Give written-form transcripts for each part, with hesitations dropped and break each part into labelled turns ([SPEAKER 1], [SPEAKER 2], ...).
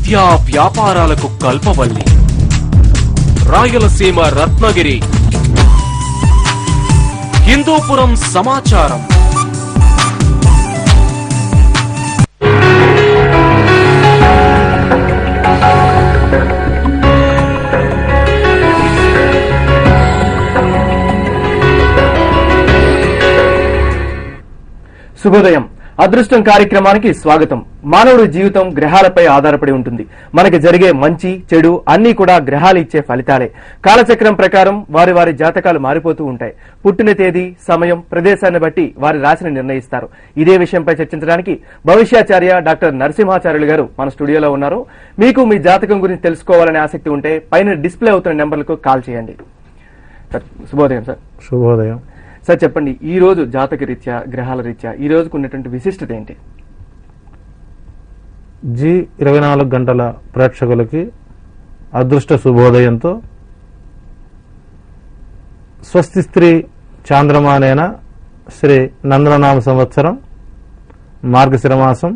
[SPEAKER 1] విద్యా వ్యాపారాలకు కల్పవల్లి రాయలసీమ రత్నగిరి హిందూపురం సమాచారం.
[SPEAKER 2] శుభోదయం. అదృష్టం కార్యక్రమానికి స్వాగతం. మానవుడి జీవితం గ్రహాలపై ఆధారపడి ఉంటుంది. మనకి జరిగే మంచి చెడు అన్ని కూడా గ్రహాలు ఇచ్చే ఫలితాలే. కాలచక్రం ప్రకారం వారి వారి జాతకాలు మారిపోతూ ఉంటాయి. పుట్టిన తేదీ, సమయం, ప్రదేశాన్ని బట్టి వారి రాశిని నిర్ణయిస్తారు. ఇదే విషయంపై చర్చించడానికి భవిష్యాచార్య డాక్టర్ నరసింహాచార్యులు గారు మన స్టూడియోలో ఉన్నారు. మీకు మీ జాతకం గురించి తెలుసుకోవాలనే ఆసక్తి ఉంటే పైన డిస్ప్లే అవుతున్న నెంబర్లకు కాల్ చేయండి. శుభోదయం సార్.
[SPEAKER 3] శుభోదయం
[SPEAKER 2] సార్, చెప్పండి, ఈ రోజు జాతక రీత్యా, గ్రహాల రీత్యా ఈ రోజుకు ఉన్నటువంటి విశిష్టత ఏంటి?
[SPEAKER 3] జీ 24 గంటల ప్రేక్షకులకి అదృష్ట శుభోదయంతో స్వస్తి స్త్రీ చాంద్రమానేన శ్రీ నందననామ సంవత్సరం మార్గశిర మాసం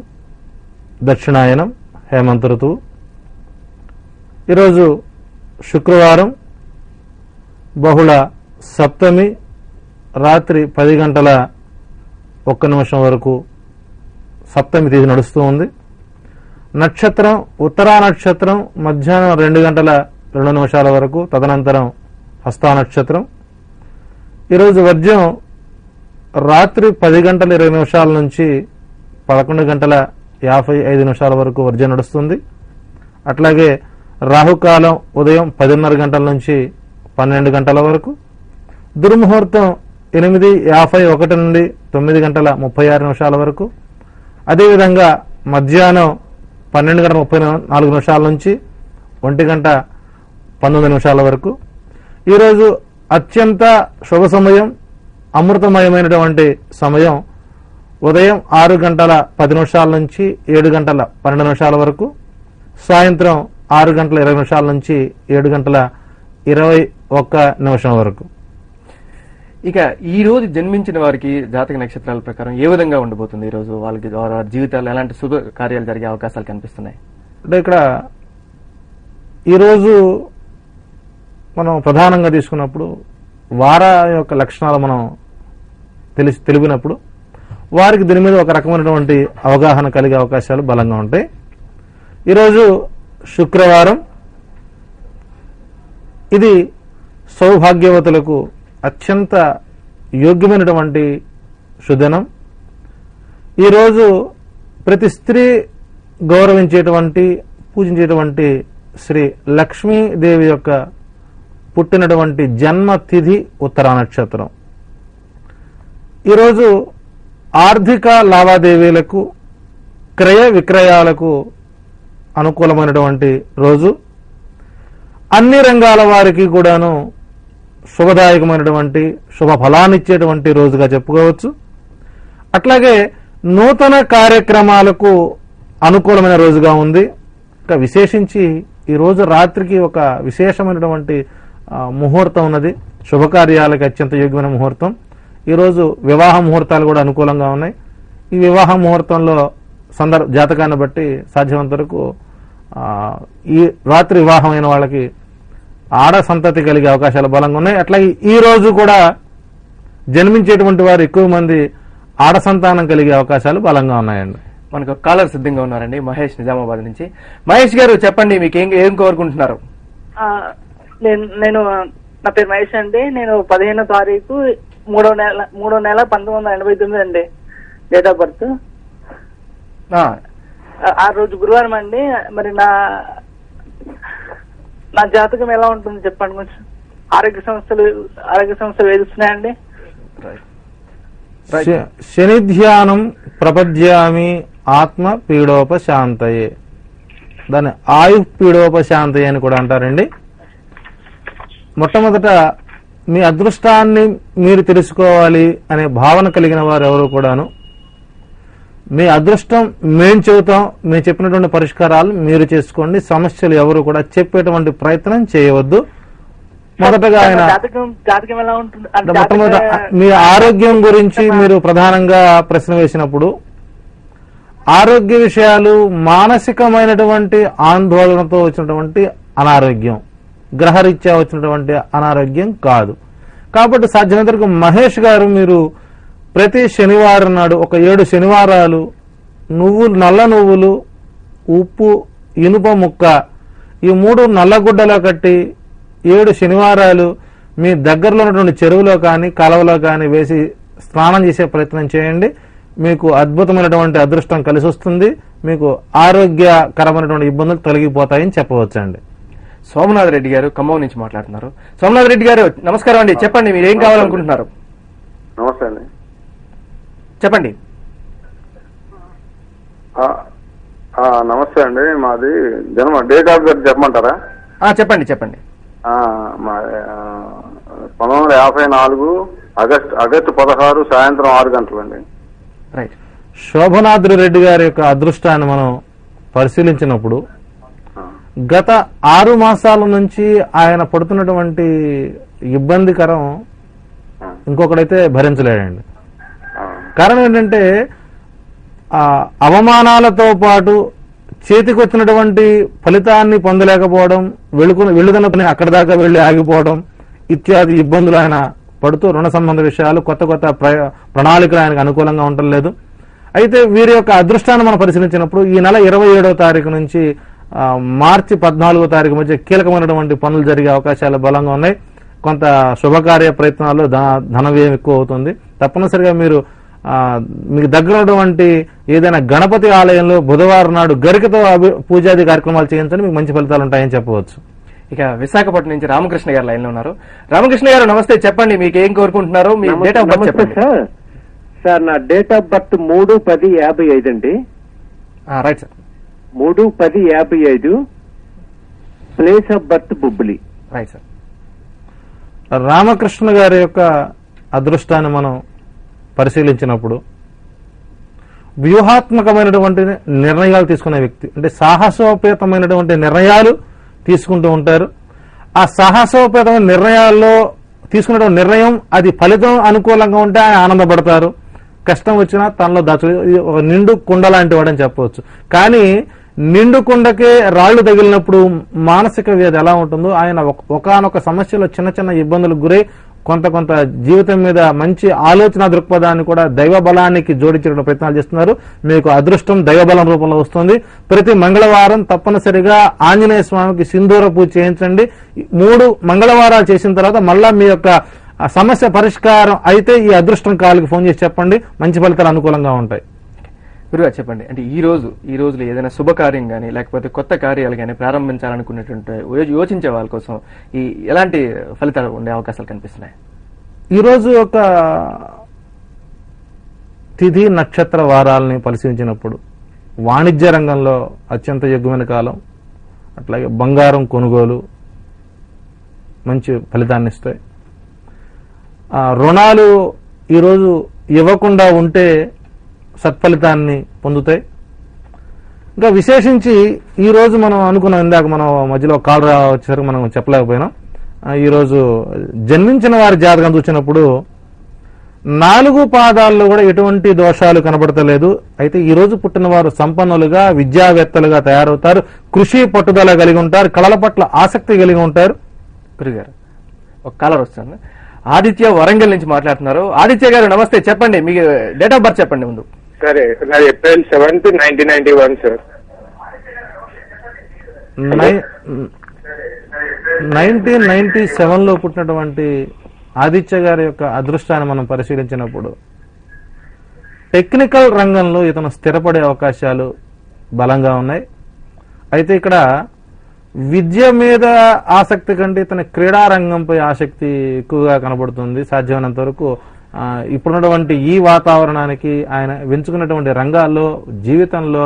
[SPEAKER 3] దక్షిణాయనం హేమంత ఋతువు. ఈరోజు శుక్రవారం బహుళ సప్తమి రాత్రి 10 గంటల 1 నిమిషం వరకు సప్తమి తిథి నడుస్తూ ఉంది. నక్షత్రం ఉత్తరా నక్షత్రం మధ్యాహ్నం 2 గంటల 2 నిమిషాల వరకు, తదనంతరం హస్తా నక్షత్రం. ఈరోజు వర్జ్యం రాత్రి 10 గంటల 20 నిమిషాల నుంచి 11 గంటల 55 నిమిషాల వరకు వర్జ్యం నడుస్తుంది. అట్లాగే రాహుకాలం ఉదయం 10:30 గంటల నుంచి 12 గంటల వరకు. దుర్ముహూర్తం 8:51 నుండి 9 గంటల 36 నిమిషాల వరకు. అదేవిధంగా మధ్యాహ్నం 12 గంటల 34 నిమిషాల నుంచి 1 గంట 19 నిమిషాల వరకు. ఈరోజు అత్యంత శుభ సమయం, అమృతమయమైనటువంటి సమయం ఉదయం 6 గంటల 10 నిమిషాల నుంచి 7 గంటల 12 నిమిషాల వరకు. సాయంత్రం 6 గంటల 20 నిమిషాల నుంచి 7 గంటల 21 నిమిషం వరకు.
[SPEAKER 2] ఇక ఈ రోజు జన్మించిన వారికి జాతక నక్షత్రాల ప్రకారం ఏ విధంగా ఉండబోతుంది? ఈ రోజు వాళ్ళకి వారి జీవితాల్లో ఎలాంటి శుభ కార్యాలు జరిగే అవకాశాలు కనిపిస్తున్నాయి?
[SPEAKER 3] అంటే ఇక్కడ ఈరోజు మనం ప్రధానంగా తీసుకున్నప్పుడు వార యొక్క లక్షణాలు మనం తెలిపినప్పుడు వారికి దీని మీద ఒక రకమైనటువంటి అవగాహన కలిగే అవకాశాలు బలంగా ఉంటాయి. ఈరోజు శుక్రవారం, ఇది సౌభాగ్యవతులకు అత్యంత యోగ్యమైనటువంటి సుదినం. ఈరోజు ప్రతి స్త్రీ గౌరవించేటువంటి, పూజించేటువంటి శ్రీ లక్ష్మీదేవి యొక్క పుట్టినటువంటి జన్మ తిథి ఉత్తరా నక్షత్రం. ఈరోజు ఆర్థిక లావాదేవీలకు, క్రయ విక్రయాలకు అనుకూలమైనటువంటి రోజు. అన్ని రంగాల వారికి కూడాను శుభదాయకమైనటువంటి, శుభ ఫలాన్నిచ్చేటువంటి రోజుగా చెప్పుకోవచ్చు. అట్లాగే నూతన కార్యక్రమాలకు అనుకూలమైన రోజుగా ఉంది. ఇంకా విశేషించి ఈ రోజు రాత్రికి ఒక విశేషమైనటువంటి ముహూర్తం ఉన్నది. శుభకార్యాలకు అత్యంత యోగ్యమైన ముహూర్తం. ఈరోజు వివాహ ముహూర్తాలు కూడా అనుకూలంగా ఉన్నాయి. ఈ వివాహ ముహూర్తంలో జాతకాన్ని బట్టి సాధ్యమంత వరకు ఈ రాత్రి వివాహమైన వాళ్ళకి ఆడ సంతతి కలిగే అవకాశాలు బలంగా ఉన్నాయి. అట్లాగే ఈ రోజు కూడా జన్మించేటువంటి వారు ఎక్కువ మంది ఆడ సంతానం కలిగే అవకాశాలు బలంగా ఉన్నాయండి.
[SPEAKER 2] మనకు కాలర్ సిద్ధంగా ఉన్నారండి, మహేష్ నిజామాబాద్ నుంచి. మహేష్ గారు, చెప్పండి, మీకు ఏం కోరుకుంటున్నారు?
[SPEAKER 4] నేను నా పేరు మహేష్ అండి. నేను 15వ తారీఖు 3వ నెల 1989 అండి డేట్ ఆఫ్ బర్త్. ఆ రోజు గురువారం అండి. మరి నా జాతకం ఎలా ఉంటుంది చెప్పండి కొంచెం. ఆరోగ్య సంస్థలు వేధిస్తున్నాయండి.
[SPEAKER 3] శని ధ్యానం ప్రపద్యామి ఆత్మ పీడోపశాంతయే, దాన్ని ఆయు పీడోపశాంతయే అని కూడా అంటారండి. మొట్టమొదట మీ అదృష్టాన్ని మీరు తెలుసుకోవాలి అనే భావన కలిగిన వారు ఎవరు కూడాను మీ అదృష్టం మేం చెబుతాం, మేము చెప్పినటువంటి పరిష్కారాలు మీరు చేసుకోండి, సమస్యలు ఎవరు కూడా చెప్పేటువంటి ప్రయత్నం చేయవద్దు. మొదటగా ఆయన మొట్టమొదట మీ ఆరోగ్యం గురించి మీరు ప్రధానంగా ప్రశ్న వేసినప్పుడు ఆరోగ్య విషయాలు మానసికమైనటువంటి ఆందోళనతో వచ్చినటువంటి అనారోగ్యం, గ్రహరీత్యా వచ్చినటువంటి అనారోగ్యం కాదు. కాబట్టి సాధ్యమైనంత వరకు మహేష్ గారు మీరు ప్రతి శనివారం నాడు ఒక 7 శనివారాలు నల్ల నువ్వులు, ఉప్పు, ఇనుప ముక్క ఈ 3 నల్లగుడ్డలో కట్టి 7 శనివారాలు మీ దగ్గరలో ఉన్నటువంటి చెరువులో కానీ కాలువలో కానీ వేసి స్నానం చేసే ప్రయత్నం చేయండి. మీకు అద్భుతమైనటువంటి అదృష్టం కలిసి వస్తుంది. మీకు ఆరోగ్యకరమైనటువంటి ఇబ్బందులు తొలగిపోతాయని చెప్పవచ్చండి.
[SPEAKER 2] సోమనాథ్ రెడ్డి గారు ఖమ్మం నుంచి మాట్లాడుతున్నారు. సోమనాథ్ రెడ్డి గారు నమస్కారం అండి. చెప్పండి, మీరు ఏం కావాలనుకుంటున్నారు?
[SPEAKER 5] నమస్తే అండి.
[SPEAKER 2] చెప్పండి.
[SPEAKER 5] నమస్తే అండి. మాది జన్మ డేట్ ఆఫ్ బర్త్ చెప్పమంటారా?
[SPEAKER 2] చెప్పండి చెప్పండి.
[SPEAKER 5] మా 1954 ఆగస్టు 16 సాయంత్రం 6 గంటలండి.
[SPEAKER 2] రైట్.
[SPEAKER 3] శోభనాద్రి రెడ్డి గారి యొక్క అదృష్టాన్ని మనం పరిశీలించినప్పుడు గత 6 మాసాల నుంచి ఆయన పడుతున్నటువంటి ఇబ్బందికరం ఇంకొకడైతే భరించలేడండి. కారణం ఏంటంటే అవమానాలతో పాటు చేతికి వచ్చినటువంటి ఫలితాన్ని పొందలేకపోవడం, వెళుతున్న పని అక్కడి దాకా వెళ్లి ఆగిపోవడం ఇత్యాది ఇబ్బందులు ఆయన పడుతూ రుణ సంబంధ విషయాలు, కొత్త ప్రణాళికలు ఆయనకు అనుకూలంగా ఉండటం లేదు. అయితే వీరి యొక్క అదృష్టాన్ని మనం పరిశీలించినప్పుడు ఈ నెల 27వ తారీఖు నుంచి మార్చి 14వ తారీఖు మధ్య కీలకమైనటువంటి పనులు జరిగే అవకాశాలు బలంగా ఉన్నాయి. కొంత శుభకార్య ప్రయత్నాల్లో ధన వ్యయం ఎక్కువ అవుతుంది. తప్పనిసరిగా మీరు మీకు దగ్గర ఉన్నటువంటి ఏదైనా గణపతి ఆలయంలో బుధవారం నాడు గరికతో పూజాది కార్యక్రమాలు చేయించండి, మీకు మంచి ఫలితాలు ఉంటాయని చెప్పవచ్చు.
[SPEAKER 2] ఇక విశాఖపట్నం నుంచి రామకృష్ణ గారు లైన్ లో ఉన్నారు. రామకృష్ణ గారు నమస్తే. చెప్పండి, మీకు ఏం కోరుకుంటున్నారు? మీ డేట్ ఆఫ్ బర్త్ చెప్పండి.
[SPEAKER 6] సార్ నా డేట్ ఆఫ్ బర్త్ 3/10/55 అండి.
[SPEAKER 2] Right sir.
[SPEAKER 6] 3/10/55, place of birth Bubbuli.
[SPEAKER 2] Right sir.
[SPEAKER 3] Ramakrishna గారి యొక్క అదృష్టాన్ని మనం పరిశీలించినప్పుడు వ్యూహాత్మకమైనటువంటి నిర్ణయాలు తీసుకునే వ్యక్తి, అంటే సాహసోపేతమైనటువంటి నిర్ణయాలు తీసుకుంటూ ఉంటారు. ఆ సాహసోపేతమైన నిర్ణయాల్లో తీసుకున్నటువంటి నిర్ణయం అది ఫలితం అనుకూలంగా ఉంటే ఆయన ఆనందపడతారు. కష్టం వచ్చినా తనలో ఒక నిండు కుండ లాంటి వాడని చెప్పవచ్చు. కానీ నిండు కుండకే రాళ్లు తగిలినప్పుడు మానసిక వ్యాధి ఎలా ఉంటుందో ఆయన ఒకానొక సమస్యలో చిన్న చిన్న ఇబ్బందులకు గురై కొంత జీవితం మీద మంచి ఆలోచన దృక్పథాన్ని కూడా దైవ బలానికి జోడించే ప్రయత్నాలు చేస్తున్నారు. మీకు అదృష్టం దైవబలం రూపంలో వస్తుంది. ప్రతి మంగళవారం తప్పనిసరిగా ఆంజనేయ స్వామికి సింధూర పూజ చేయించండి. 3 మంగళవారాలు చేసిన తర్వాత మళ్ళా మీ యొక్క సమస్య పరిష్కారం అయితే ఈ అదృష్టం కాళ్ళకి ఫోన్ చేసి చెప్పండి, మంచి ఫలితాలు అనుకూలంగా ఉంటాయి.
[SPEAKER 2] గురుగారు చెప్పండి, అంటే ఈ రోజులో ఏదైనా శుభకార్యం కానీ లేకపోతే కొత్త కార్యాలు కానీ ప్రారంభించాలనుకున్నటువంటి యోచించే వాళ్ళ కోసం ఎలాంటి ఫలితాలు ఉండే అవకాశాలు కనిపిస్తున్నాయి?
[SPEAKER 3] ఈ రోజు ఒక తిథి నక్షత్ర వారాలని పరిశీలించినప్పుడు వాణిజ్య రంగంలో అత్యంత యోగ్యమైన కాలం. అట్లాగే బంగారం కొనుగోలు మంచి ఫలితాన్ని ఇస్తాయి. రుణాలు ఈరోజు ఇవ్వకుండా ఉంటే సత్ఫలితాన్ని పొందుతాయి. ఇంకా విశేషించి ఈ రోజు మనం అనుకున్నాం, ఇందాక మనం మధ్యలో కాల్ వచ్చేసరికి మనం చెప్పలేకపోయినాం. ఈరోజు జన్మించిన వారి జాతకం చూసినప్పుడు 4 పాదాల్లో కూడా ఎటువంటి దోషాలు కనబడతలేదు. అయితే ఈ రోజు పుట్టిన వారు సంపన్నులుగా, విద్యావేత్తలుగా తయారవుతారు. కృషి పట్టుదల కలిగి ఉంటారు. కళల పట్ల ఆసక్తి కలిగి ఉంటారు.
[SPEAKER 2] గురుగారు ఒక కాలర్ వస్తుంది. ఆదిత్య వరంగల్ నుంచి మాట్లాడుతున్నారు. ఆదిత్య గారు నమస్తే. చెప్పండి, మీకు డేట్ ఆఫ్ బర్త్ చెప్పండి ముందు.
[SPEAKER 7] సరే, నాది April 7th, 1991 సార్.
[SPEAKER 3] 1997లో పుట్టినటువంటి ఆదిత్య గారి యొక్క అదృష్టాన్ని మనం పరిశీలించినప్పుడు టెక్నికల్ రంగంలో ఇతను స్థిరపడే అవకాశాలు బలంగా ఉన్నాయి. అయితే ఇక్కడ విద్య మీద ఆసక్తి కంటే ఇతని క్రీడా రంగంపై ఆసక్తి ఎక్కువగా కనబడుతుంది. సాధ్యమైనంత వరకు ఇప్పుడున్నటువంటి ఈ వాతావరణానికి ఆయన ఎంచుకున్నటువంటి రంగాల్లో జీవితంలో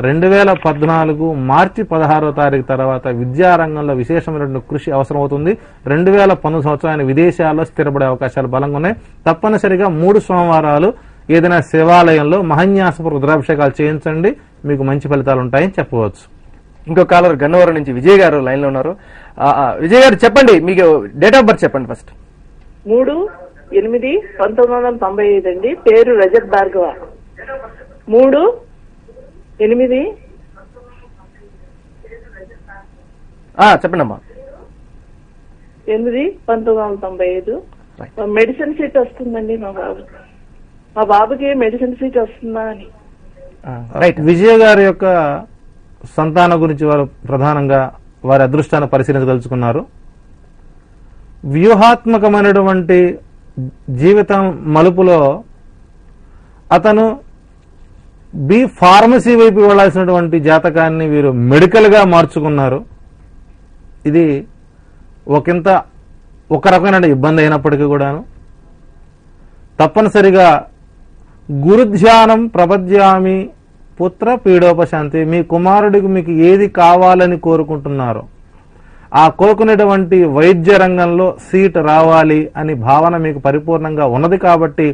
[SPEAKER 3] 2014 మార్చి 16వ తారీఖు తర్వాత విద్యారంగంలో విశేషమైనటువంటి కృషి అవసరం అవుతుంది. 2019 సంవత్సరం ఆయన విదేశాల్లో స్థిరపడే అవకాశాలు బలంగా ఉన్నాయి. తప్పనిసరిగా 3 సోమవారాలు ఏదైనా శివాలయంలో మహన్యాసపు రుద్రాభిషేకాలు చేయించండి, మీకు మంచి ఫలితాలు ఉంటాయని చెప్పవచ్చు.
[SPEAKER 2] ఇంకో కాలర్ గన్నవరం నుంచి విజయ్ గారు లైన్ లో ఉన్నారు. విజయ్ గారు చెప్పండి, మీకు డేట్ ఆఫ్ బర్త్ చెప్పండి ఫస్ట్.
[SPEAKER 4] 3/8/1995 అండి. పేరు రజత్ భార్గవ. 3 8
[SPEAKER 2] చెప్పండి అమ్మా.
[SPEAKER 4] 8 1995
[SPEAKER 2] Right.
[SPEAKER 4] మెడిసిన్ సీట్ వస్తుందండి మా బాబుకి మెడిసిన్ సీట్ వస్తుందా అని.
[SPEAKER 2] రైట్.
[SPEAKER 3] విజయ గారి యొక్క సంతానం గురించి వారు ప్రధానంగా వారి అదృష్టాన్ని పరిశీలించదలుచుకున్నారు. వ్యూహాత్మకమైనటువంటి జీవితం మలుపులో అతను బి ఫార్మసీ వైపు వెళ్లాల్సినటువంటి జాతకాన్ని వీరు మెడికల్ గా మార్చుకున్నారు. ఇది ఒక రకమైన ఇబ్బంది అయినప్పటికీ కూడాను తప్పనిసరిగా గురుధ్యానం ప్రపద్యామి పుత్ర పీడోపశాంతి, మీ కుమారుడికి మీకు ఏది కావాలని కోరుకుంటున్నారో ఆ కోరుకునేటువంటి వైద్య రంగంలో సీట్ రావాలి అని భావన మీకు పరిపూర్ణంగా ఉన్నది కాబట్టి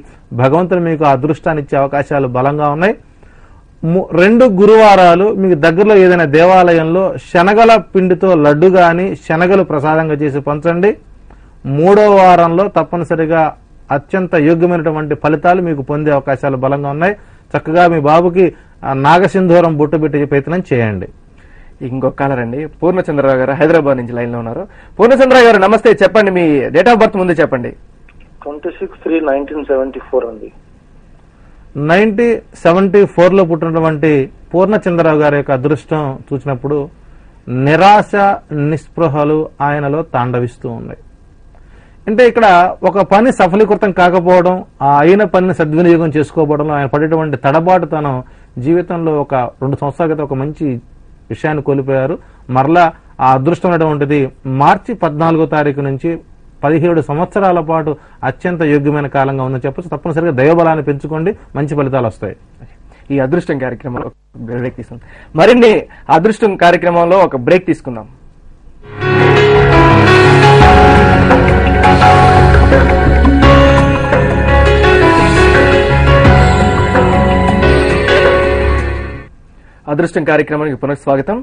[SPEAKER 3] భగవంతుడు మీకు ఆ అదృష్టాన్ని ఇచ్చే అవకాశాలు బలంగా ఉన్నాయి. 2 గురువారాలు మీకు దగ్గరలో ఏదైనా దేవాలయంలో శనగల పిండితో లడ్డు గాని శనగలు ప్రసాదంగా చేసి పంచండి. 3వ వారంలో తప్పనిసరిగా అత్యంత యోగ్యమైనటువంటి ఫలితాలు మీకు పొందే అవకాశాలు బలంగా ఉన్నాయి. చక్కగా మీ బాబుకి నాగసింధూరం బొట్టు పెట్టే ప్రయత్నం చేయండి.
[SPEAKER 2] ఇంకొక కాలర్ అండి, పూర్ణచంద్రరావు గారు హైదరాబాద్ నుంచి లైన్ లో ఉన్నారు. పూర్ణచంద్రరావు గారు నమస్తే, చెప్పండి మీ డేట్ ఆఫ్ బర్త్ ముందు చెప్పండి.
[SPEAKER 7] 26/3/1974 అండి.
[SPEAKER 3] 1974లో పుట్టినటువంటి పూర్ణచంద్రరావు గారి యొక్క అదృష్టం చూసినప్పుడు నిరాశ నిస్పృహలు ఆయనలో తాండవిస్తూ ఉన్నాయి. అంటే ఇక్కడ ఒక పని సఫలీకృతం కాకపోవడం, ఆ అయిన పనిని సద్వినియోగం చేసుకోవడంలో ఆయన పడేటువంటి తడబాటుతనం జీవితంలో ఒక 2 సంవత్సరాల క్రితం ఒక మంచి విషయాన్ని కోల్పోయారు. మరలా ఆ అదృష్టం అనేటువంటిది మార్చి 14వ తారీఖు నుంచి 17 సంవత్సరాల పాటు అత్యంత యోగ్యమైన కాలంగా ఉందని చెప్పచ్చు. తప్పనిసరిగా దైవబలాన్ని పెంచుకోండి, మంచి ఫలితాలు వస్తాయి.
[SPEAKER 2] ఈ అదృష్టం కార్యక్రమంలో బ్రేక్ తీసుకుందాం. మరిన్ని అదృష్టం కార్యక్రమంలో ఒక బ్రేక్ తీసుకుందాం. అదృష్టం కార్యక్రమానికి పునఃస్వాగతం.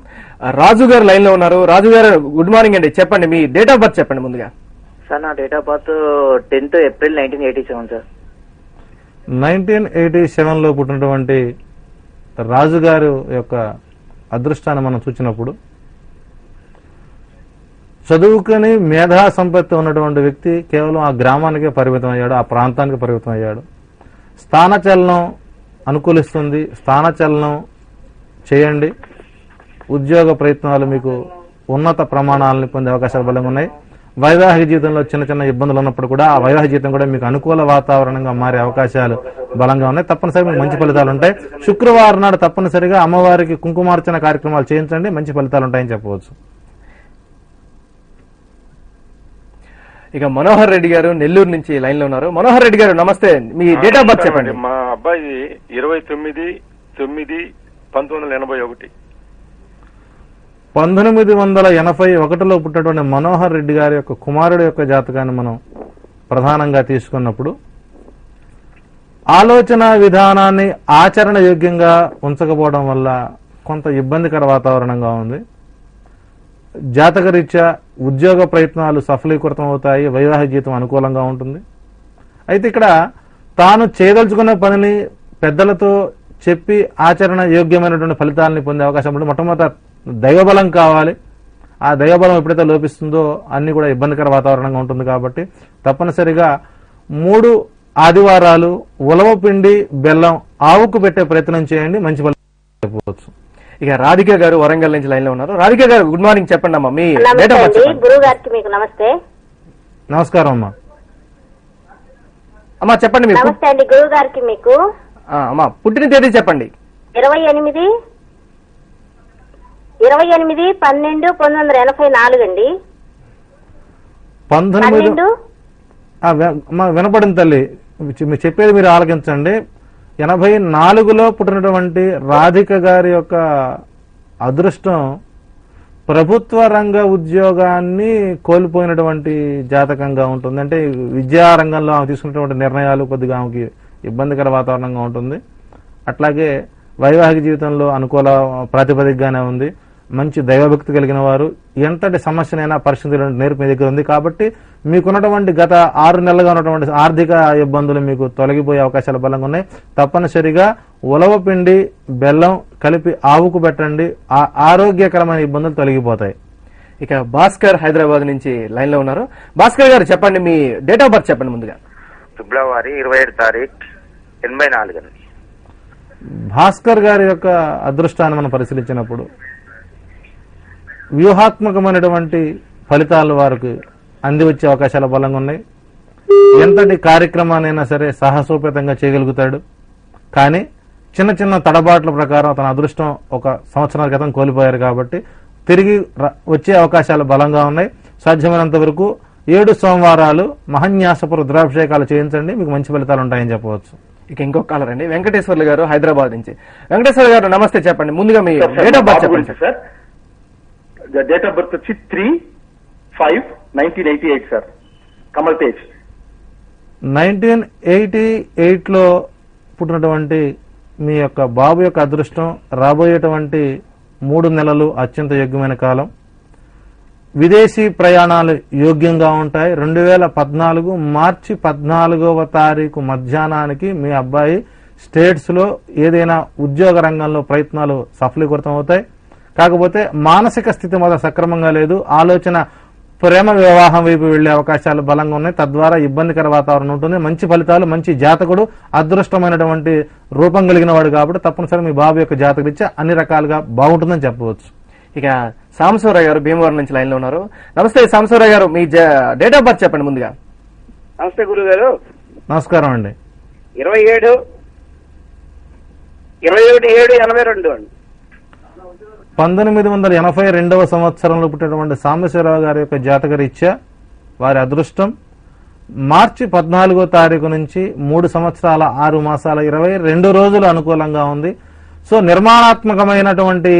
[SPEAKER 2] రాజు గారు లైన్ లో ఉన్నారు. రాజు గారు గుడ్ మార్నింగ్ అండి, చెప్పండి మీ డేట్ ఆఫ్ బర్త్ చెప్పండి ముందుగా.
[SPEAKER 8] సార్ నా date of birth 10th April 1987 sir.
[SPEAKER 3] 1987లో పుట్టినటువంటి రాజు గారు యొక్క అదృష్టాన్ని మనం చూసినప్పుడు చదువుకుని మేధా సంపత్తి ఉన్నటువంటి వ్యక్తి కేవలం ఆ గ్రామానికే పరిమితం అయ్యాడు, ఆ ప్రాంతానికి పరిమితం అయ్యాడు. స్థానచలనం అనుకూలిస్తుంది, స్థానచలనం చేయండి. ఉద్యోగ ప్రయత్నాలు మీకు ఉన్నత ప్రమాణాలను పొందే అవకాశాలు బలంగా ఉన్నాయి. వైవాహిక జీవితంలో చిన్న చిన్న ఇబ్బందులు ఉన్నప్పుడు కూడా ఆ వైవాహిక జీవితం కూడా మీకు అనుకూల వాతావరణంగా మారే అవకాశాలు బలంగా ఉన్నాయి. తప్పనిసరిగా మీకు మంచి ఫలితాలు ఉంటాయి. శుక్రవారం నాడు తప్పనిసరిగా అమ్మవారికి కుంకుమార్చన కార్యక్రమాలు చేయించండి, మంచి ఫలితాలు ఉంటాయని చెప్పవచ్చు.
[SPEAKER 2] ఇక మనోహర్ రెడ్డి గారు నెల్లూరు నుంచి లైన్ లో ఉన్నారు. మనోహర్ రెడ్డి గారు నమస్తే, మీ డేట్ ఆఫ్ బర్త్ చెప్పండి.
[SPEAKER 7] మా అబ్బాయి 29/9/1981.
[SPEAKER 3] 1981లో పుట్టినటువంటి మనోహర్ రెడ్డి గారి యొక్క కుమారుడు యొక్క జాతకాన్ని మనం ప్రధానంగా తీసుకున్నప్పుడు ఆలోచన విధానాన్ని ఆచరణ యోగ్యంగా ఉంచకపోవడం వల్ల కొంత ఇబ్బందికర వాతావరణంగా ఉంది. జాతకరీత్యా ఉద్యోగ ప్రయత్నాలు సఫలీకృతం అవుతాయి, వైవాహిక జీవితం అనుకూలంగా ఉంటుంది. అయితే ఇక్కడ తాను చేయదలుచుకున్న పనిని పెద్దలతో చెప్పి ఆచరణ యోగ్యమైనటువంటి ఫలితాలని పొందే అవకాశం ఉంటుంది. మొట్టమొదట దైవబలం కావాలి. ఆ దైవబలం ఎప్పుడైతే లోపిస్తుందో అన్ని కూడా ఇబ్బందికర వాతావరణంగా ఉంటుంది. కాబట్టి తప్పనిసరిగా 3 ఆదివారాలు ఉలవ పిండి బెల్లం ఆవుకు పెట్టే ప్రయత్నం చేయండి, మంచి ఫలితాలు చెప్పవచ్చు.
[SPEAKER 2] ఇక రాధిక గారు వరంగల్ నుంచి లైన్ లో ఉన్నారు. రాధిక గారు గుడ్ మార్నింగ్ చెప్పండి అమ్మా, మీ డేట్ ఆఫ్ బర్త్ చెప్పండి.
[SPEAKER 9] గురువు గారికి మీకు నమస్తే.
[SPEAKER 3] నమస్కారం అమ్మా.
[SPEAKER 2] అమ్మా చెప్పండి మీకు.
[SPEAKER 9] నమస్తే అండి గురువు గారికి మీకు.
[SPEAKER 2] అమ్మా పుట్టిన తేదీ చెప్పండి.
[SPEAKER 9] 28/12/1984 అండి.
[SPEAKER 3] 19 వినపడింది తల్లి, మీరు చెప్పేది మీరు ఆలకించండి. 84లో పుట్టినటువంటి రాధిక గారి యొక్క అదృష్టం ప్రభుత్వ రంగ ఉద్యోగాన్ని కోల్పోయినటువంటి జాతకంగా ఉంటుంది. అంటే విద్యారంగంలో ఆమె తీసుకున్నటువంటి నిర్ణయాలు కొద్దిగా ఆమెకి ఇబ్బందికర వాతావరణంగా ఉంటుంది. అట్లాగే వైవాహిక జీవితంలో అనుకూల ప్రాతిపదికగానే ఉంది. మంచి దైవభక్తి కలిగిన వారు, ఎంతటి సమస్యనైనా పరిస్థితులు నేర్పు మీ దగ్గర ఉంది కాబట్టి మీకున్నటువంటి గత 6 నెలలుగా ఉన్నటువంటి ఆర్థిక ఇబ్బందులు మీకు తొలగిపోయే అవకాశాలు బలంగా ఉన్నాయి. తప్పనిసరిగా ఉలవ పిండి బెల్లం కలిపి ఆవుకు పెట్టండి, ఆరోగ్యకరమైన ఇబ్బందులు తొలగిపోతాయి.
[SPEAKER 2] ఇక భాస్కర్ హైదరాబాద్ నుంచి లైన్ లో ఉన్నారు. భాస్కర్ గారు చెప్పండి, మీ డేట్ ఆఫ్ బర్త్ చెప్పండి ముందుగా.
[SPEAKER 8] ఫిబ్రవరి 27 తారీఖు 84 అండి.
[SPEAKER 3] భాస్కర్ గారి యొక్క అదృష్టాన్ని మనం పరిశీలించినప్పుడు వ్యూహాత్మకమైనటువంటి ఫలితాలు వారికి అంది వచ్చే అవకాశాలు బలంగా ఉన్నాయి. ఎంతటి కార్యక్రమాన్నైనా సరే సాహసోపేతంగా చేయగలుగుతాడు. కానీ చిన్న చిన్న తడబాట్ల ప్రకారం తన అదృష్టం ఒక సంవత్సరాల క్రితం కోల్పోయారు కాబట్టి తిరిగి వచ్చే అవకాశాలు బలంగా ఉన్నాయి. సాధ్యమైనంత వరకు 7 సోమవారాలు మహన్యాసపు రుద్రాభిషేకాలు చేయించండి, మీకు మంచి ఫలితాలు ఉంటాయని చెప్పవచ్చు.
[SPEAKER 2] ఇక ఇంకొక కాలర్ అండి, వెంకటేశ్వర్లు గారు హైదరాబాద్ నుంచి. వెంకటేశ్వర గారు నమస్తే, చెప్పండి ముందుగా మీ డేట్ ఆఫ్ బర్త్ చెప్పండి
[SPEAKER 7] సార్. డేట్ ఆఫ్ బర్త్ వచ్చి 3/5/1988 సార్. కమల్ తేజ్.
[SPEAKER 3] 1988లో పుట్టినటువంటి మీ యొక్క బాబు యొక్క అదృష్టం రాబోయేటువంటి 3 నెలలు అత్యంత యోగ్యమైన కాలం. విదేశీ ప్రయాణాలు యోగ్యంగా ఉంటాయి. 2014 మార్చి 14వ తారీఖు మధ్యాహ్నానికి మీ అబ్బాయి స్టేట్స్ లో ఏదైనా ఉద్యోగ రంగంలో ప్రయత్నాలు సఫలీకృతం అవుతాయి. కాకపోతే మానసిక స్థితి మాత్రం సక్రమంగా లేదు. ఆలోచన ప్రేమ వివాహం వైపు వెళ్లే అవకాశాలు బలంగా ఉన్నాయి. తద్వారా ఇబ్బందికర వాతావరణం ఉంటుంది. మంచి ఫలితాలు, మంచి జాతకుడు, అదృష్టమైనటువంటి రూపం కలిగిన వాడు కాబట్టి తప్పనిసరి మీ బాబు యొక్క జాతకరీత్యా అన్ని రకాలుగా బాగుంటుందని చెప్పవచ్చు.
[SPEAKER 2] ఇక సాంబశివరావు గారు భీమవరం నుంచి లైన్ లో ఉన్నారు. నమస్తే సాంబశివరావు గారు, మీ డేట్ ఆఫ్ బర్త్ చెప్పండి ముందుగా.
[SPEAKER 6] నమస్తే గురువు గారు.
[SPEAKER 3] నమస్కారం అండి.
[SPEAKER 6] 27/7/82 అండి.
[SPEAKER 3] 1982వ సంవత్సరంలో పుట్టినటువంటి సాంబశివరావు గారి యొక్క జాతకరీత్యా వారి అదృష్టం మార్చి 14వ తారీఖు నుంచి 3 సంవత్సరాల 6 మాసాల 22 రోజులు అనుకూలంగా ఉంది. సో నిర్మాణాత్మకమైనటువంటి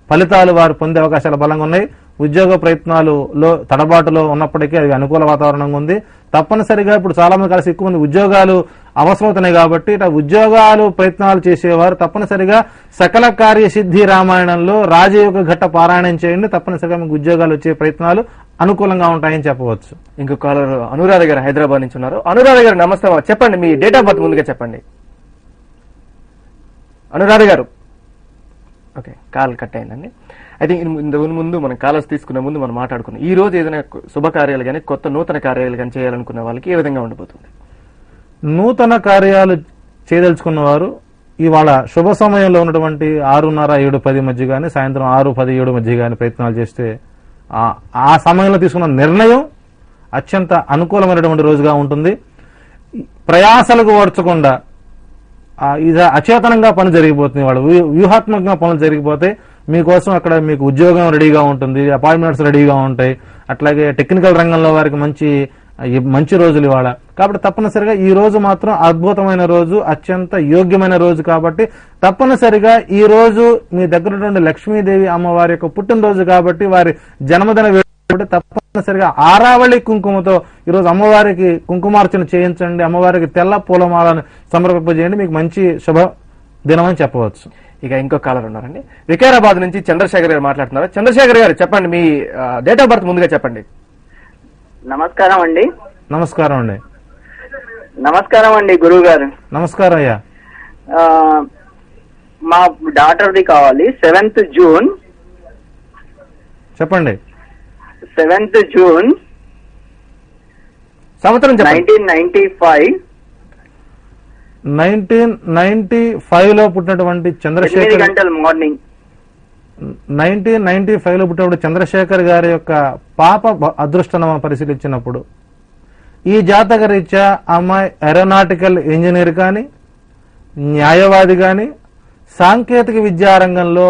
[SPEAKER 3] ఫలితాలు వారు పొందే అవకాశాలు బలంగా ఉన్నాయి. ఉద్యోగ ప్రయత్నాలలో తడబాటులో ఉన్నప్పటికీ అది అనుకూల వాతావరణంగా ఉంది. తప్పనిసరిగా ఇప్పుడు చాలా మంది కలిసి ఎక్కువ మంది ఉద్యోగాలు అవసరమవుతున్నాయి కాబట్టి ఉద్యోగాలు ప్రయత్నాలు చేసేవారు తప్పనిసరిగా సకల కార్య సిద్ధి రామాయణంలో రాజయోగ ఘట్ట పారాయణం చేయండి. తప్పనిసరిగా మీకు ఉద్యోగాలు వచ్చే ప్రయత్నాలు అనుకూలంగా ఉంటాయని చెప్పవచ్చు.
[SPEAKER 2] ఇంకో కాలర్ అనురాధ గారు హైదరాబాద్ నుంచి ఉన్నారు. అనురాధ గారు నమస్తే, చెప్పండి మీ డేట్ ఆఫ్ బర్త్ ముందుగా చెప్పండి. అనురాధ గారు, ఓకే కాల్ కట్ అయిందండి. అయితే ముందు మనం కాలర్స్ తీసుకునే ముందు మనం మాట్లాడుకున్నాం, ఈ రోజు ఏదైనా శుభకార్యాలు కానీ కొత్త నూతన కార్యాలు కానీ చేయాలనుకున్న వాళ్ళకి ఏ విధంగా ఉండబోతుంది?
[SPEAKER 3] నూతన కార్యాలు చేయదలుచుకున్న వారు ఇవాళ శుభ సమయంలో ఉన్నటువంటి 6:30, 7:10 మధ్య కానీ సాయంత్రం 6:10, 7 మధ్య కానీ ప్రయత్నాలు చేస్తే ఆ సమయంలో తీసుకున్న నిర్ణయం అత్యంత అనుకూలమైనటువంటి రోజుగా ఉంటుంది. ప్రయాసలకు ఓడ్చకుండా ఇది అచేతనంగా పని జరిగిపోతుంది. వాళ్ళు వ్యూహాత్మకంగా పనులు జరిగిపోతే మీకోసం అక్కడ మీకు ఉద్యోగం రెడీగా ఉంటుంది, అపాయింట్మెంట్స్ రెడీగా ఉంటాయి. అట్లాగే టెక్నికల్ రంగంలో వారికి మంచి రోజులు ఇవాళ. కాబట్టి తప్పనిసరిగా ఈ రోజు మాత్రం అద్భుతమైన రోజు, అత్యంత యోగ్యమైన రోజు. కాబట్టి తప్పనిసరిగా ఈ రోజు మీ దగ్గర ఉన్నటువంటి లక్ష్మీదేవి అమ్మవారి యొక్క పుట్టినరోజు కాబట్టి వారి జన్మదిన తప్పనిసరిగా ఆరావళి కుంకుమతో ఈరోజు అమ్మవారికి కుంకుమార్చన చేయించండి. అమ్మవారికి తెల్ల పూలమాలను సమర్పింపజేయండి. మీకు మంచి శుభ దినం అని చెప్పవచ్చు.
[SPEAKER 2] ఇక ఇంకో కాలర్ ఉన్నారండి, వికారాబాద్ నుంచి చంద్రశేఖర్ గారు మాట్లాడుతున్నారు. చంద్రశేఖర్ గారు చెప్పండి, మీ డేట్ ఆఫ్ బర్త్ ముందుగా చెప్పండి.
[SPEAKER 4] నమస్కారం అండి.
[SPEAKER 3] నమస్కారం అండి.
[SPEAKER 4] నమస్కారం అండి గురువు గారు.
[SPEAKER 3] నమస్కారం అయ్యా.
[SPEAKER 4] మా డాటర్ది కావాలి. 7th జూన్
[SPEAKER 3] చెప్పండి.
[SPEAKER 4] 7th జూన్
[SPEAKER 2] సంవత్సరం
[SPEAKER 4] 1995.
[SPEAKER 3] 1995లో పుట్టినటువంటి చంద్రశేఖర్,
[SPEAKER 4] మార్నింగ్
[SPEAKER 3] 1995లో పుట్టినప్పుడు చంద్రశేఖర్ గారి యొక్క పాప అదృష్టాన్ని మనం పరిశీలించినప్పుడు ఈ జాతక రీత్యా అమ్మాయి ఏరోనాటికల్ ఇంజనీర్ కానీ, న్యాయవాది కానీ, సాంకేతిక విద్యారంగంలో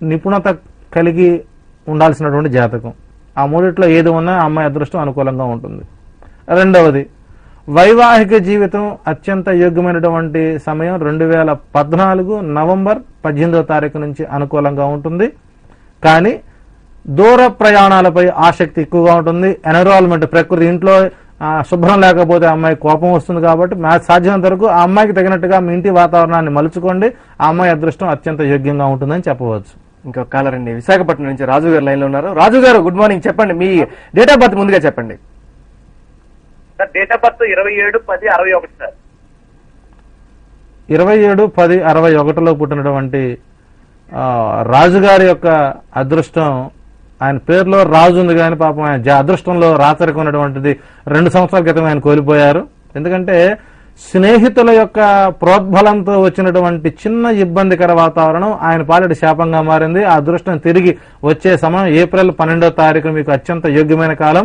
[SPEAKER 3] నిపుణత కలిగి ఉండాల్సినటువంటి జాతకం. ఆ మూడిట్లో ఏది ఉన్నా అమ్మాయి అదృష్టం అనుకూలంగా ఉంటుంది. రెండవది, వైవాహిక జీవితం అత్యంత యోగ్యమైనటువంటి సమయం 2014 నవంబర్ 18వ తారీఖు నుంచి అనుకూలంగా ఉంటుంది. కానీ దూర ప్రయాణాలపై ఆసక్తి ఎక్కువగా ఉంటుంది. ఎన్విరాన్మెంట్, ప్రకృతి, ఇంట్లో శుభ్రం లేకపోతే అమ్మాయి కోపం వస్తుంది. కాబట్టి సాధ్యమైనంత వరకు ఆ అమ్మాయికి తగినట్టుగా మీ ఇంటి వాతావరణాన్ని మలుచుకోండి. ఆ అమ్మాయి అదృష్టం అత్యంత యోగ్యంగా ఉంటుందని చెప్పవచ్చు.
[SPEAKER 2] ఇంకొక కాలర్ అండి విశాఖపట్నం నుంచి రాజు గారు లైన్ లో ఉన్నారు. రాజు గారు గుడ్ మార్నింగ్, చెప్పండి మీ డేట్ ఆఫ్ బర్త్ ముందుగా చెప్పండి.
[SPEAKER 7] Sir date of birth 27/10/61 sir.
[SPEAKER 3] 27/10/61లో పుట్టినటువంటి రాజుగారి యొక్క అదృష్టం, ఆయన పేరులో రాజు ఉంది కానీ పాపం ఆయన అదృష్టంలో రాచరికం ఉన్నటువంటిది 2 సంవత్సరాల క్రితం ఆయన కోల్పోయారు. ఎందుకంటే స్నేహితుల యొక్క ప్రోద్బలంతో వచ్చినటువంటి చిన్న ఇబ్బందికర వాతావరణం ఆయన పాలిటి శాపంగా మారింది. ఆ అదృష్టం తిరిగి వచ్చే సమయం ఏప్రిల్ 12వ తారీఖు మీకు అత్యంత యోగ్యమైన కాలం.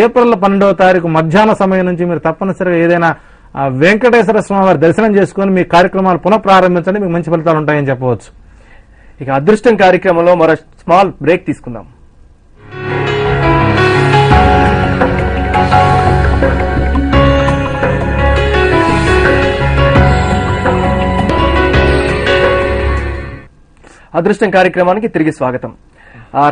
[SPEAKER 3] ఏప్రిల్ 12వ తారీఖు మధ్యాహ్న సమయం నుంచి మీరు తప్పనిసరిగా ఏదైనా వెంకటేశ్వర స్వామి వారి దర్శనం చేసుకుని మీ కార్యక్రమాలు పునః ప్రారంభించండి, మీకు మంచి ఫలితాలు ఉంటాయని చెప్పవచ్చు.
[SPEAKER 2] ఇక అదృష్టం కార్యక్రమంలో మరో స్మాల్ బ్రేక్ తీసుకుందాం. అదృష్టం కార్యక్రమానికి తిరిగి స్వాగతం.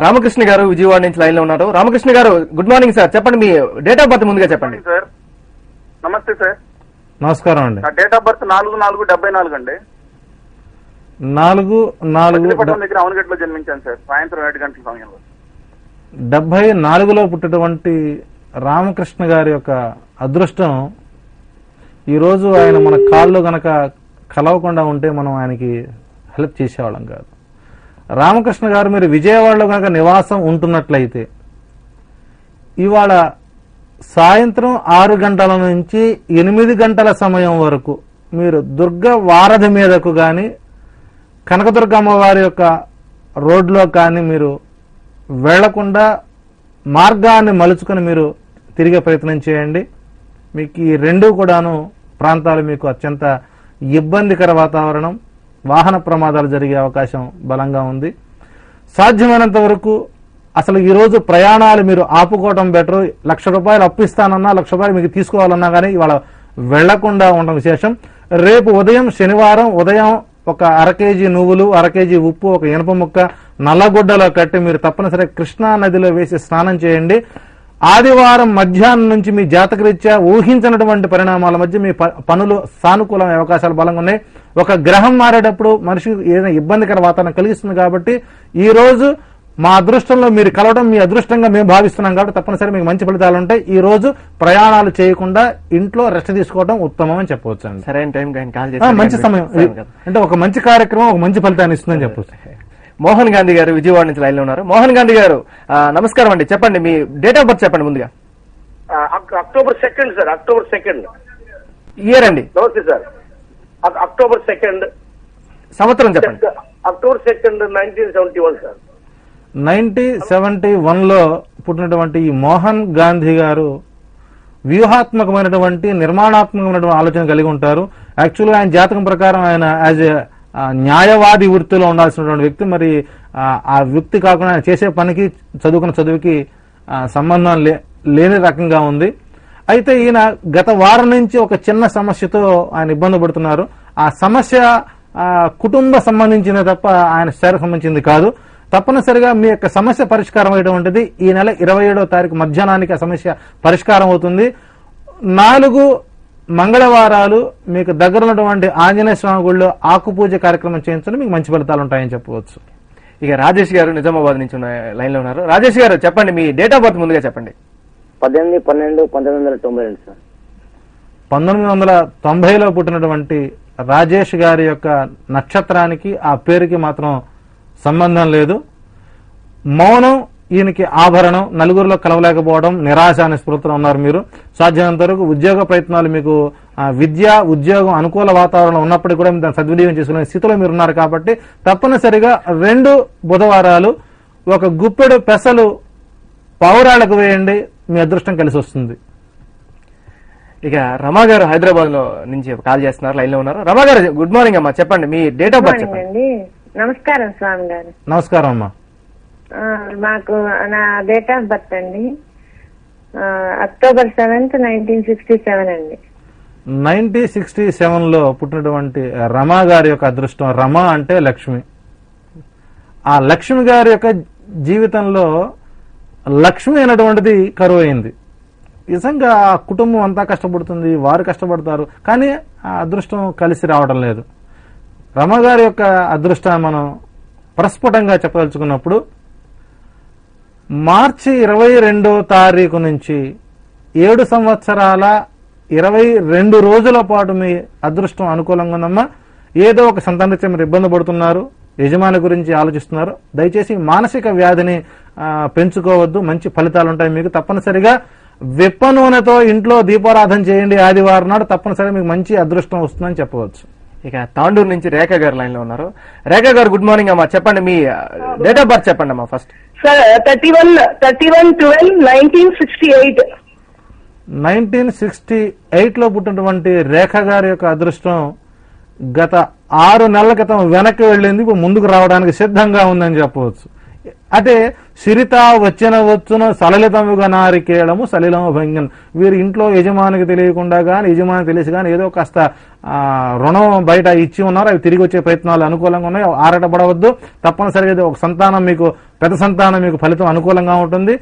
[SPEAKER 2] రామకృష్ణ గారు విజయవాడ నుంచి లైన్ లో ఉన్నారు. రామకృష్ణ గారు గుడ్ మార్నింగ్ సార్, చెప్పండి మీ డేట్ ఆఫ్ బర్త్ ముందుగా చెప్పండి.
[SPEAKER 5] సార్ నమస్తే సార్.
[SPEAKER 3] నమస్కారం అండి.
[SPEAKER 5] నా డేట్ ఆఫ్ బర్త్ 4/4/74 అండి.
[SPEAKER 3] 4/4
[SPEAKER 5] దగ్గర అవనగట్లో జన్మించాను సార్, సాయంత్రం 7 గంటల సమయంలో.
[SPEAKER 3] 74లో పుట్టినటువంటి రామకృష్ణ గారి యొక్క అదృష్టం ఈరోజు ఆయన మన కాల్లో గనక కలవకుండా ఉంటే మనం ఆయనకి హెల్ప్ చేసేవాళ్ళం కాదు. రామకృష్ణ గారు మీరు విజయవాడలో కనుక నివాసం ఉంటున్నట్లయితే ఇవాళ సాయంత్రం 6 గంటల నుంచి 8 గంటల సమయం వరకు మీరు దుర్గ వారధి మీదకు కానీ కనకదుర్గ అమ్మవారి యొక్క రోడ్లో కానీ మీరు వెళ్లకుండా మార్గాన్ని మలుచుకుని మీరు తిరిగే ప్రయత్నం చేయండి. మీకు ఈ 2 కూడాను ప్రాంతాలు మీకు అత్యంత ఇబ్బందికర వాతావరణం, వాహన ప్రమాదాలు జరిగే అవకాశం బలంగా ఉంది. సాధ్యమైనంత వరకు అసలు ఈ రోజు ప్రయాణాలు మీరు ఆపుకోవడం బెటర్. ₹1,00,000 అప్పు ఇస్తానన్నా ₹1,00,000 మీకు తీసుకోవాలన్నా కానీ ఇవాళ వెళ్లకుండా ఉండడం విశేషం. రేపు ఉదయం శనివారం ఉదయం ఒక 1/2 కేజీ నువ్వులు, 1/2 కేజీ ఉప్పు, ఒక ఇనుప ముక్క నల్లగుడ్డలో కట్టి మీరు తప్పనిసరిగా కృష్ణా నదిలో వేసి స్నానం చేయండి. ఆదివారం మధ్యాహ్నం నుంచి మీ జాతకరీత్యా ఊహించినటువంటి పరిణామాల మధ్య మీ పనులు సానుకూలమైన అవకాశాలు బలంగా ఉన్నాయి. ఒక గ్రహం మారేటప్పుడు మనిషికి ఏదైనా ఇబ్బందికర వాతావరణం కలిగిస్తుంది కాబట్టి ఈ రోజు మా అదృష్టంలో మీరు కలవడం మీ అదృష్టంగా మేము భావిస్తున్నాం కాబట్టి తప్పనిసరి మీకు మంచి ఫలితాలు ఉంటాయి. ఈ రోజు ప్రయాణాలు చేయకుండా ఇంట్లో రెస్ట్ తీసుకోవడం ఉత్తమం అని చెప్పవచ్చు అండి.
[SPEAKER 2] సరైన టైం కాల్
[SPEAKER 3] మంచి సమయం అంటే ఒక మంచి కార్యక్రమం ఒక మంచి ఫలితాన్ని ఇస్తుందని చెప్పవచ్చు.
[SPEAKER 2] మోహన్ గాంధీ గారు విజయవాడ నుంచి లైన్ లో ఉన్నారు. మోహన్ గాంధీ గారు నమస్కారం అండి, చెప్పండి మీ డేట్ ఆఫ్ బర్త్ చెప్పండి ముందుగా.
[SPEAKER 7] October 2 sir, October 2.
[SPEAKER 2] ఇయర్ అండి.
[SPEAKER 7] నమస్తే సార్. అక్టోబర్ 2
[SPEAKER 2] సంవత్సరం చెప్పండి.
[SPEAKER 7] October 2 1971 sir.
[SPEAKER 3] 1971లో పుట్టినటువంటి ఈ మోహన్ గాంధీ గారు వ్యూహాత్మకమైనటువంటి నిర్మాణాత్మకమైనటువంటి ఆలోచన కలిగి ఉంటారు. యాక్చువల్గా ఆయన జాతకం ప్రకారం ఆయన యాజ్ ఏ న్యాయవాది వృత్తిలో ఉండాల్సినటువంటి వ్యక్తి. మరి ఆ వ్యక్తి కాకుండా ఆయన చేసే పనికి చదువుకున్న చదువుకి సంబంధం లేని రకంగా ఉంది. అయితే ఈయన గత వారం నుంచి ఒక చిన్న సమస్యతో ఆయన ఇబ్బంది పడుతున్నారు. ఆ సమస్య కుటుంబ సంబంధించింది తప్ప ఆయన శరీర సంబంధించింది కాదు. తప్పనిసరిగా మీ యొక్క సమస్య పరిష్కారం అయ్యేటువంటిది ఈ నెల 27వ తారీఖు మధ్యాహ్నానికి ఆ సమస్య పరిష్కారం అవుతుంది. 4 మంగళవారాలు మీకు దగ్గర ఉన్నటువంటి ఆంజనేయ స్వామి గుడిలో ఆకుపూజ కార్యక్రమం చేయించండి, మీకు మంచి ఫలితాలు ఉంటాయని చెప్పవచ్చు.
[SPEAKER 2] ఇక రాజేష్ గారు నిజామాబాద్ నుంచి లైన్ లో ఉన్నారు. రాజేష్ గారు చెప్పండి మీ డేట్ ఆఫ్ బర్త్ ముందుగా చెప్పండి.
[SPEAKER 8] 18/12/1992 సార్.
[SPEAKER 3] 1990లో పుట్టినటువంటి రాజేష్ గారి యొక్క నక్షత్రానికి ఆ పేరుకి మాత్రం సంబంధం లేదు. మౌనం ఈయనకి ఆభరణం. నలుగురిలో కలవలేకపోవడం, నిరాశ అనే స్ఫూర్తిలో ఉన్నారు మీరు. సాధ్యమైనంత వరకు ఉద్యోగ ప్రయత్నాలు మీకు విద్య ఉద్యోగం అనుకూల వాతావరణం ఉన్నప్పటికీ కూడా దాన్ని సద్వినియోగం చేసుకునే స్థితిలో మీరు ఉన్నారు కాబట్టి తప్పనిసరిగా 2 బుధవారాలు ఒక గుప్పెడు పెసలు పౌరాలకు వేయండి, మీ అదృష్టం కలిసి వస్తుంది.
[SPEAKER 2] ఇక రమా గారు హైదరాబాద్ లో నుంచి కాల్ చేస్తున్నారు, లైన్ లో ఉన్నారు. రమా గారు గుడ్ మార్నింగ్ అమ్మా, చెప్పండి మీ డేట్ ఆఫ్ బర్త్ చెప్పండి.
[SPEAKER 10] నమస్కారం స్వామి గారు.
[SPEAKER 3] నమస్కారం అమ్మా.
[SPEAKER 10] మాకు నా డేట్ ఆఫ్ బర్త్ అండి అక్టోబర్ 7th 1967 అండి.
[SPEAKER 3] 1967లో పుట్టినటువంటి రమా గారి యొక్క అదృష్టం. రమ అంటే లక్ష్మి. ఆ లక్ష్మి గారి యొక్క జీవితంలో లక్ష్మి అనేటువంటిది కరువు అయింది. నిజంగా ఆ కుటుంబం అంతా కష్టపడుతుంది, వారు కష్టపడతారు, కానీ ఆ అదృష్టం కలిసి రావడం లేదు. రమ గారి యొక్క అదృష్టాన్ని మనం ప్రస్ఫుటంగా చెప్పదలుచుకున్నప్పుడు మార్చి 22వ తారీఖు నుంచి 7 సంవత్సరాల 22 రోజుల పాటు మీ అదృష్టం అనుకూలంగా ఉందమ్మా. ఏదో ఒక సంతానరీత్యా మీరు ఇబ్బంది పడుతున్నారు, యజమాని గురించి ఆలోచిస్తున్నారు. దయచేసి మానసిక వ్యాధిని పెంచుకోవద్దు. మంచి ఫలితాలు ఉంటాయి మీకు. తప్పనిసరిగా విప్ప నూనెతో ఇంట్లో దీపారాధన చేయండి ఆదివారం నాడు. తప్పనిసరిగా మీకు మంచి అదృష్టం వస్తుందని చెప్పవచ్చు.
[SPEAKER 2] ఇక తాండూరు నుంచి రేఖ గారు లైన్ లో ఉన్నారు. రేఖ గారు గుడ్ మార్నింగ్ అమ్మా. చెప్పండి, మీ డేట్ ఆఫ్ బర్త్ చెప్పండి అమ్మా ఫస్ట్.
[SPEAKER 10] సార్ 31/12/1968.
[SPEAKER 3] 1968 లో పుట్టినటువంటి రేఖ గారి యొక్క అదృష్టం గత 6 నెలల క్రితం వెనక్కి వెళ్ళింది, ఇప్పుడు ముందుకు రావడానికి సిద్ధంగా ఉందని చెప్పవచ్చు. అంటే సిరిత వచ్చున సలలితముగా నారికేళము సలిలము భంగన్. వీరి ఇంట్లో యజమానికి తెలియకుండా గాని యజమానికి తెలిసి గాని ఏదో కాస్త రుణం బయట ఇచ్చి ఉన్నారు. అవి తిరిగి వచ్చే ప్రయత్నాలు అనుకూలంగా ఉన్నాయి. ఆరాటపడవద్దు. తప్పనిసరిగా ఒక సంతానం మీకు, పెద్ద సంతానం మీకు ఫలితం అనుకూలంగా ఉంటుంది.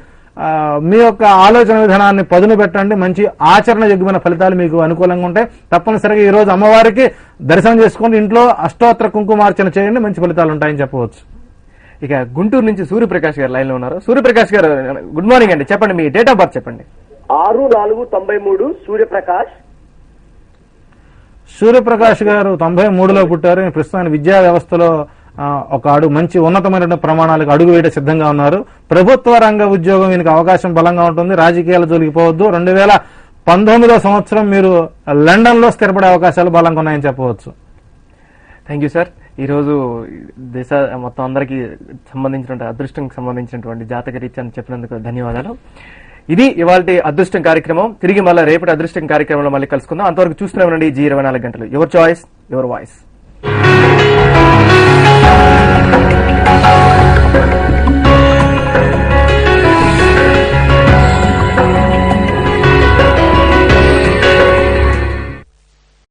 [SPEAKER 3] మీ యొక్క ఆలోచన విధానాన్ని పదును పెట్టండి. మంచి ఆచరణ యోగ్యమైన ఫలితాలు మీకు అనుకూలంగా ఉంటాయి. తప్పనిసరిగా ఈ రోజు అమ్మవారికి దర్శనం చేసుకోండి. ఇంట్లో అష్టోత్తర కుంకుమార్చన చేయండి. మంచి ఫలితాలు ఉంటాయని చెప్పవచ్చు.
[SPEAKER 2] ఇక గుంటూరు నుంచి సూర్యప్రకాష్ గారు లైన్ లో ఉన్నారు. సూర్యప్రకాష్ గారు గుడ్ మార్నింగ్ అండి. చెప్పండి, మీ డేట్ ఆఫ్ బర్త్ చెప్పండి.
[SPEAKER 7] 6/4/93 సూర్యప్రకాష్.
[SPEAKER 3] సూర్యప్రకాష్ గారు 93లో పుట్టారు. ప్రస్తుతానికి విద్యా వ్యవస్థలో ఒక అడుగు మంచి ఉన్నతమైన ప్రమాణాలకు అడుగు వేయడం సిద్ధంగా ఉన్నారు. ప్రభుత్వ రంగ ఉద్యోగం ఈయనకి అవకాశం బలంగా ఉంటుంది. రాజకీయాల జోలికి పోవద్దు. 2019వ సంవత్సరం మీరు లండన్ లో స్థిరపడే అవకాశాలు బలంగా ఉన్నాయని చెప్పవచ్చు.
[SPEAKER 2] Thank you sir. ఈ రోజు దేశ మొత్తం అందరికీ సంబంధించినటువంటి అదృష్టంకి సంబంధించినటువంటి జాతక రీత్యాన్ని చెప్పినందుకు ధన్యవాదాలు. ఇది ఇవాల్టి అదృష్టం కార్యక్రమం. తిరిగి మళ్ళీ రేపటి అదృష్టం కార్యక్రమంలో మళ్ళీ కలుసుకుందాం. అంతవరకు చూస్తూనే ఉండండి G24 గంటలు. Your choice, your voice.